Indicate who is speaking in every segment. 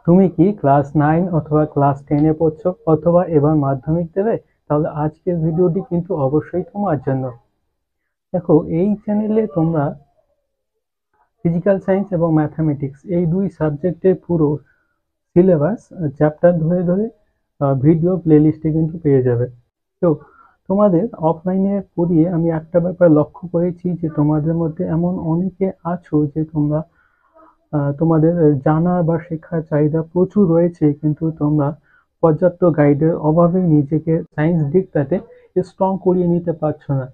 Speaker 1: তুমি কি ক্লাস 9 অথবা ক্লাস 10 এ পড়ছো অথবা এবার মাধ্যমিক দেবে? তাহলে আজকের ভিডিওটি কিন্তু অবশ্যই তোমার জন্য। দেখো, এই চ্যানেলে তোমরা ফিজিক্যাল সায়েন্স এবং ম্যাথামেটিক্স এই দুই সাবজেক্টের পুরো সিলেবাস চ্যাপ্টার ধরে ধরে ভিডিও প্লেলিস্টে কিন্তু পেয়ে যাবে। তো তোমাদের অফলাইনে পড়িয়ে আমি একটা ব্যাপার লক্ষ্য করেছি যে তোমাদের মধ্যে এমন অনেকে আছো যে তোমরা তোমাদের জানা বা শেখার চাহিদা প্রচুর রয়েছে, কিন্তু তোমরা পর্যাপ্ত গাইডের অভাবে নিজেকে সায়েন্স দিকটাতে স্ট্রং করিয়ে নিতে পারছো না।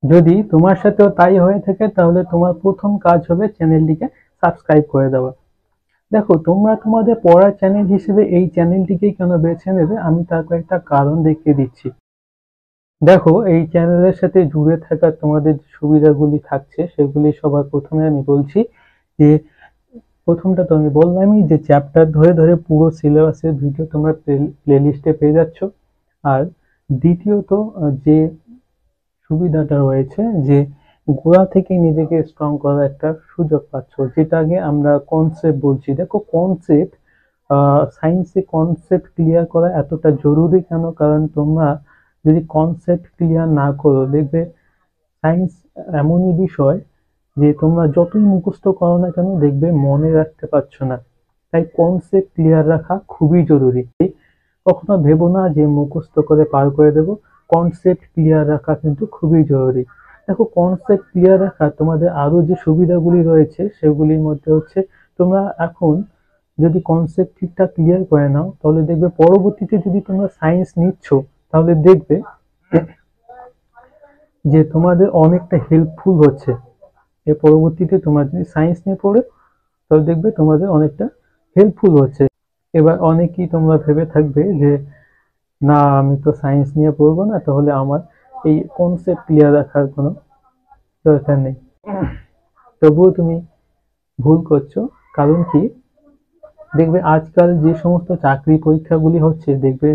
Speaker 1: যদি তোমার সাথেও তাই হয়ে থাকে তাহলে তোমার প্রথম কাজ হবে চ্যানেলটিকে সাবস্ক্রাইব করে দেওয়া। দেখো, তোমরা তোমাদের পড়ার চ্যানেল হিসেবে এই চ্যানেলটিকেই কেন বেছে নেবে, আমি তার কয়েকটা কারণ দেখিয়ে দিচ্ছি। দেখো, এই চ্যানেলের সাথে জুড়ে থাকা তোমাদের যে সুবিধাগুলি থাকছে সেগুলি সবার প্রথমে আমি বলছি যে প্রথমটা তো আমি বললামই যে চ্যাপ্টার ধরে ধরে পুরো সিলেবাসের ভিডিও তোমরা প্লেলিস্টে পেয়ে যাচ্ছ। আর দ্বিতীয়ত যে সুবিধাটা রয়েছে যে গোড়া থেকে নিজেকে স্ট্রং করার একটা সুযোগ পাচ্ছ, যেটাকে আমরা কনসেপ্ট বলছি। দেখো, কনসেপ্ট সায়েন্সে কনসেপ্ট ক্লিয়ার করা এতটা জরুরি কেন, কারণ তোমরা যদি কনসেপ্ট ক্লিয়ার না করো, দেখবে সায়েন্স এমনই বিষয় যে তোমরা যতই মুখস্থ করো না কেন দেখবে মনে রাখতে পারছো না। তাই কনসেপ্ট ক্লিয়ার রাখা খুবই জরুরি। কখনো ভেবো না যে মুখস্থ করে পার করে দেব, কনসেপ্ট ক্লিয়ার রাখা কিন্তু খুবই জরুরি। দেখো, কনসেপ্ট ক্লিয়ার রাখা তোমাদের আরো যে সুবিধাগুলি রয়েছে সেগুলির মধ্যে হচ্ছে তোমরা এখন যদি কনসেপ্ট ঠিকঠাক ক্লিয়ার করে নাও তাহলে দেখবে পরবর্তীতে যদি তোমরা সায়েন্স নিচ্ছ তাহলে দেখবে যে তোমাদের অনেকটা হেল্পফুল হচ্ছে। এর পরবর্তীতে তোমরা যদি সায়েন্স নিয়ে পড়ো তাহলে দেখবে তোমাদের অনেকটা হেল্পফুল হচ্ছে। এবার অনেকেই তোমরা ভেবে থাকবে যে না, আমি তো সায়েন্স নিয়ে পড়বো না, তাহলে আমার এই কনসেপ্ট ক্লিয়ার রাখার কোনো দরকার নেই। তবুও তুমি ভুল করছো। কারণ কি, দেখবে আজকাল যে সমস্ত চাকরি পরীক্ষাগুলি হচ্ছে দেখবে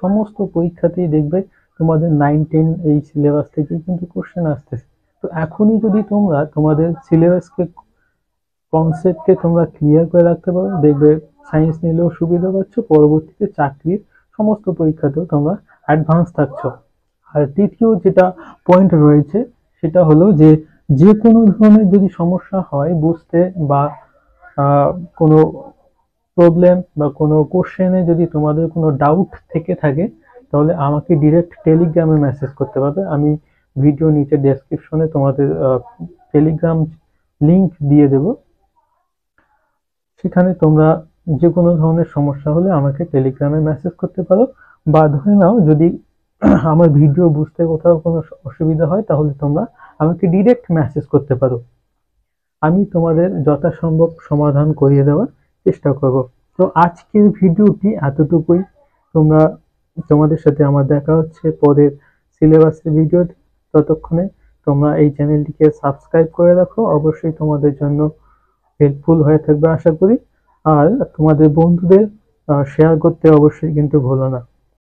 Speaker 1: সমস্ত পরীক্ষাতেই দেখবে তোমাদের 9-10 এই সিলেবাস থেকেই কিন্তু কোশ্চেন আসতেছে। তো এখনই যদি তোমরা তোমাদের সিলেবাসকে কনসেপ্টকে তোমরা ক্লিয়ার করে রাখতে পারো, দেখবে সায়েন্স নিলেও সুবিধা পাচ্ছ, পরবর্তীতে চাকরির সমস্ত পরীক্ষাতেও তোমরা অ্যাডভান্স থাকছো। আর তৃতীয় যেটা পয়েন্ট রয়েছে সেটা হলো যে যে কোনো ধরনের যদি সমস্যা হয় বুঝতে বা আহ, কোনো প্রবলেম বা কোনো কোশ্চেনে যদি তোমাদের কোনো ডাউট থেকে থাকে তাহলে আমাকে ডিরেক্ট টেলিগ্রামে মেসেজ করতে পারবে। আমি ভিডিও নিচে ডেসক্রিপশনে তোমাদের টেলিগ্রাম লিংক দিয়ে দেব। সেখানে তোমরা যে কোনো ধরনের সমস্যা হলে আমাকে টেলিগ্রামে মেসেজ করতে পারো, বা ধরে নাও যদি আমার ভিডিও বুঝতে কোথাও কোনো অসুবিধা হয় তাহলে তোমরা আমাকে ডিরেক্ট মেসেজ করতে পারো। আমি তোমাদের যথাসম্ভব সমাধান করিয়ে দেওয়ার চেষ্টা করব। তো আজকের ভিডিওটি এতটুকুই। তোমরা তোমাদের সাথে আমার দেখা হচ্ছে পরের সিলেবাসের ভিডিও। ততক্ষণে তোমরা এই চ্যানেলটিকে সাবস্ক্রাইব করে রাখো, অবশ্যই তোমাদের জন্য হেল্পফুল হয়ে থাকবে আশা করি। আর তোমাদের বন্ধুদের শেয়ার করতে অবশ্যই কিন্তু ভুলো না।